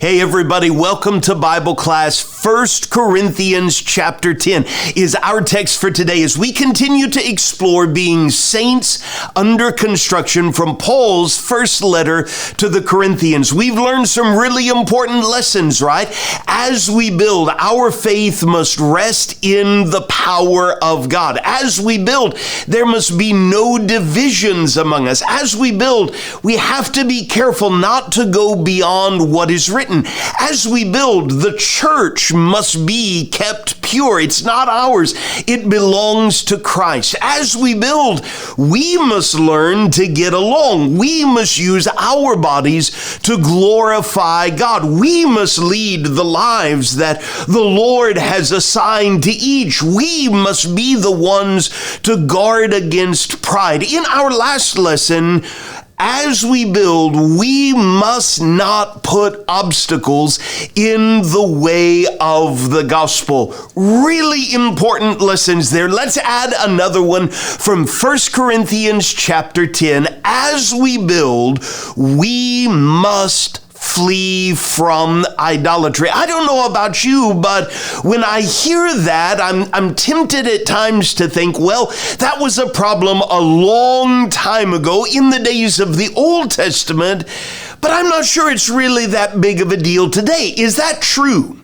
Hey everybody, welcome to Bible class. 1 Corinthians chapter 10 is our text for today as we continue to explore being saints under construction from Paul's first letter to the Corinthians. We've learned some really important lessons, right? As we build, our faith must rest in the power of God. As we build, there must be no divisions among us. As we build, we have to be careful not to go beyond what is written. As we build, the church must be kept pure. It's not ours. It belongs to Christ. As we build, we must learn to get along. We must use our bodies to glorify God. We must lead the lives that the Lord has assigned to each. We must be the ones to guard against pride. In our last lesson, as we build, we must not put obstacles in the way of the gospel. Really important lessons there. Let's add another one from 1 Corinthians chapter 10. As we build, we must flee from idolatry. I don't know about you, but when I hear that, I'm tempted at times to think, well, that was a problem a long time ago in the days of the Old Testament, but I'm not sure it's really that big of a deal today. Is that true?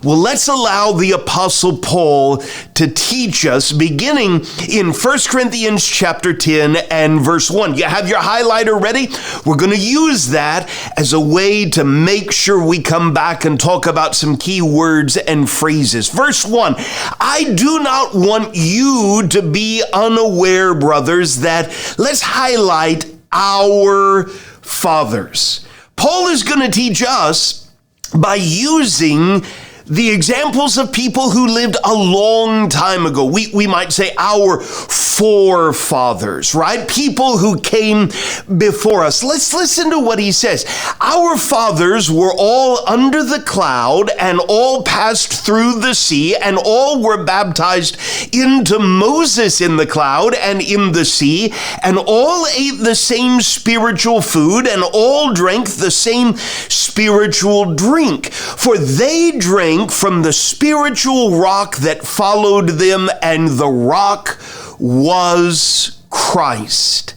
Well, let's allow the Apostle Paul to teach us, beginning in 1 Corinthians chapter 10 and verse 1. You have your highlighter ready? We're going to use that as a way to make sure we come back and talk about some key words and phrases. Verse 1, I do not want you to be unaware, brothers, that let's highlight our fathers. Paul is going to teach us by using the examples of people who lived a long time ago. We might say our forefathers, right? People who came before us. Let's listen to what he says. Our fathers were all under the cloud and all passed through the sea and all were baptized into Moses in the cloud and in the sea and all ate the same spiritual food and all drank the same spiritual drink. For they drank from the spiritual rock that followed them, and the rock was Christ.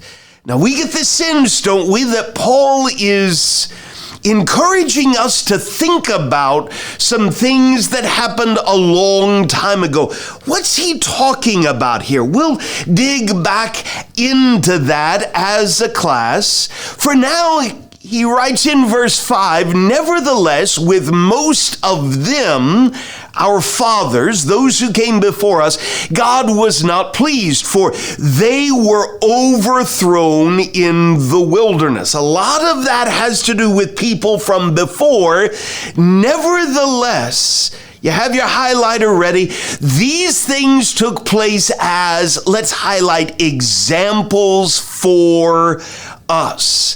Now we get the sense, don't we, that Paul is encouraging us to think about some things that happened a long time ago. What's he talking about here? We'll dig back into that as a class. For now, he writes in verse 5, nevertheless, with most of them, our fathers, those who came before us, God was not pleased, for they were overthrown in the wilderness. A lot of that has to do with people from before. Nevertheless, you have your highlighter ready. These things took place as, let's highlight, examples for us.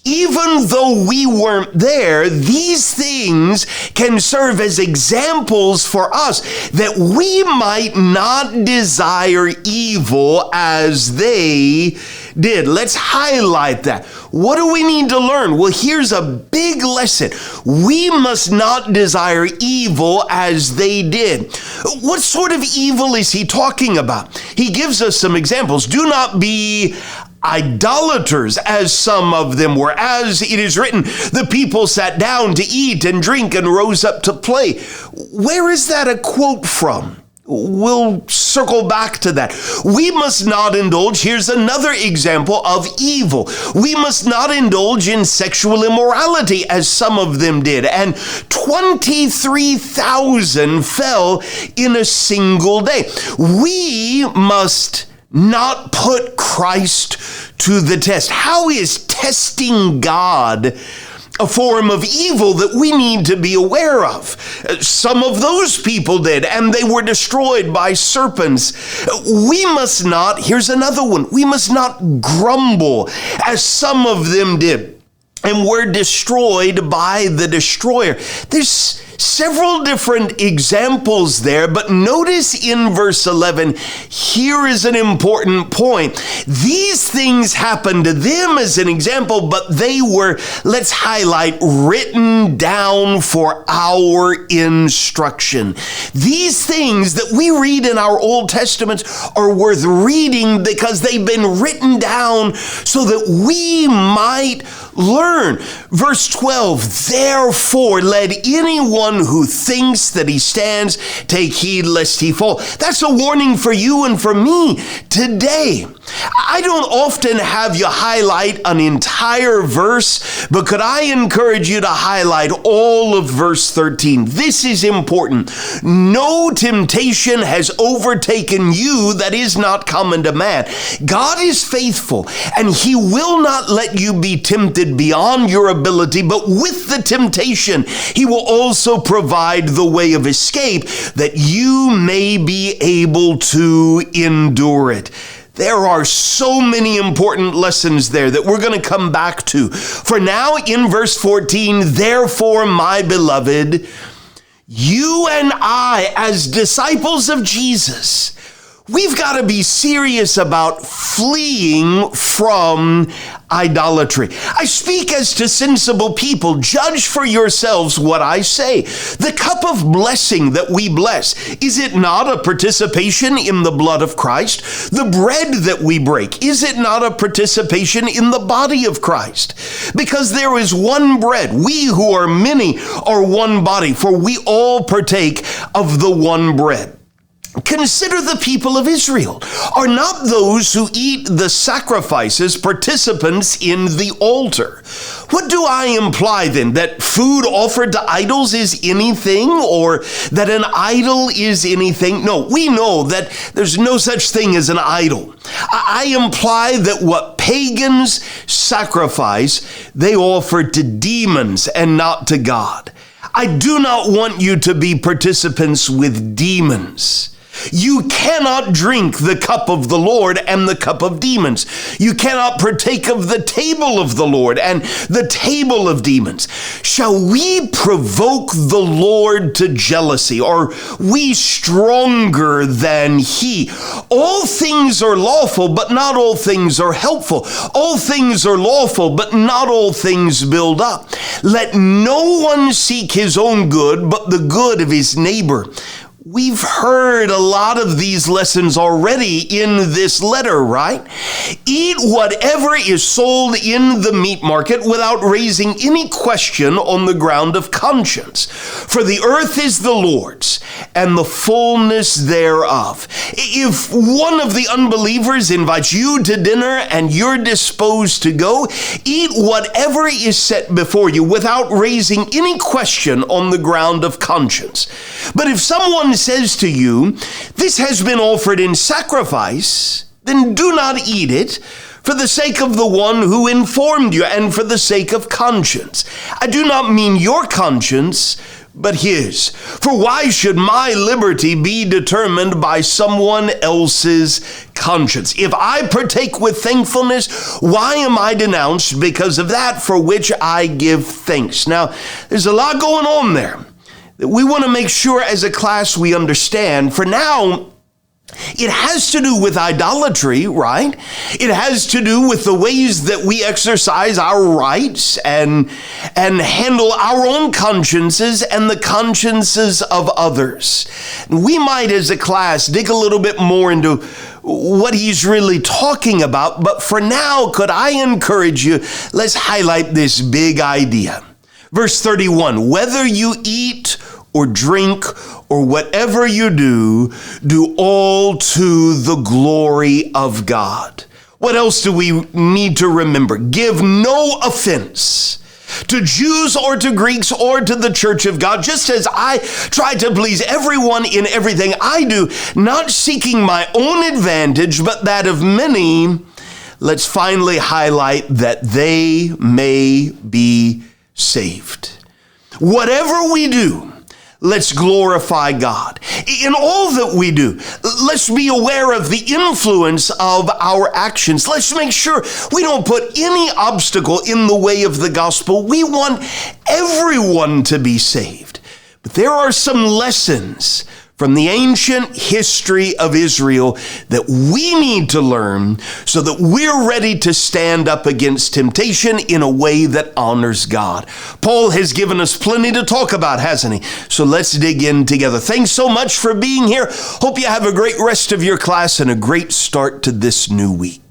Even though we weren't there, these things can serve as examples for us that we might not desire evil as they did. Let's highlight that. What do we need to learn? Well, here's a big lesson. We must not desire evil as they did. What sort of evil is he talking about? He gives us some examples. Do not be idolaters, as some of them were. As it is written, the people sat down to eat and drink and rose up to play. Where is that a quote from? We'll circle back to that. We must not indulge. Here's another example of evil. We must not indulge in sexual immorality as some of them did. And 23,000 fell in a single day. We must not put Christ to the test. How is testing God a form of evil that we need to be aware of? Some of those people did, and they were destroyed by serpents. We must not, here's another one, we must not grumble as some of them did and were destroyed by the destroyer. There's several different examples there, but notice in verse 11, here is an important point. These things happened to them as an example, but they were, let's highlight, written down for our instruction. These things that we read in our Old Testaments are worth reading because they've been written down so that we might learn. Verse 12, therefore let anyone who thinks that he stands take heed lest he fall. That's a warning for you and for me today. I don't often have you highlight an entire verse, but could I encourage you to highlight all of verse 13? This is important. No temptation has overtaken you that is not common to man. God is faithful, and he will not let you be tempted beyond your ability, but with the temptation, he will also provide the way of escape that you may be able to endure it. There are so many important lessons there that we're going to come back to. For now, in verse 14, therefore, my beloved, you and I, as disciples of Jesus, we've got to be serious about fleeing from idolatry. I speak as to sensible people. Judge for yourselves what I say. The cup of blessing that we bless, is it not a participation in the blood of Christ? The bread that we break, is it not a participation in the body of Christ? Because there is one bread. We who are many are one body, for we all partake of the one bread. Consider the people of Israel. Are not those who eat the sacrifices participants in the altar? What do I imply then? That food offered to idols is anything, or that an idol is anything? No, we know that there's no such thing as an idol. I imply that what pagans sacrifice, they offer to demons and not to God. I do not want you to be participants with demons. You cannot drink the cup of the Lord and the cup of demons. You cannot partake of the table of the Lord and the table of demons. Shall we provoke the Lord to jealousy? Are we stronger than he? All things are lawful, but not all things are helpful. All things are lawful, but not all things build up. Let no one seek his own good, but the good of his neighbor. We've heard a lot of these lessons already in this letter, right? Eat whatever is sold in the meat market without raising any question on the ground of conscience. For the earth is the Lord's, and the fullness thereof. If one of the unbelievers invites you to dinner and you're disposed to go, eat whatever is set before you without raising any question on the ground of conscience. But if someone says to you, this has been offered in sacrifice, then do not eat it, for the sake of the one who informed you and for the sake of conscience. I do not mean your conscience, but his. For why should my liberty be determined by someone else's conscience? If I partake with thankfulness, why am I denounced because of that for which I give thanks? Now, there's a lot going on there that we want to make sure as a class we understand. For now, it has to do with idolatry, right? It has to do with the ways that we exercise our rights and handle our own consciences and the consciences of others. We might, as a class, dig a little bit more into what he's really talking about. But for now, could I encourage you, let's highlight this big idea. Verse 31, whether you eat or drink or whatever you do, do all to the glory of God. What else do we need to remember? Give no offense to Jews or to Greeks or to the church of God, just as I try to please everyone in everything I do, not seeking my own advantage, but that of many. Let's finally highlight that they may be saved. Whatever we do, let's glorify God. In all that we do, let's be aware of the influence of our actions. Let's make sure we don't put any obstacle in the way of the gospel. We want everyone to be saved. But there are some lessons from the ancient history of Israel that we need to learn so that we're ready to stand up against temptation in a way that honors God. Paul has given us plenty to talk about, hasn't he? So let's dig in together. Thanks so much for being here. Hope you have a great rest of your class and a great start to this new week.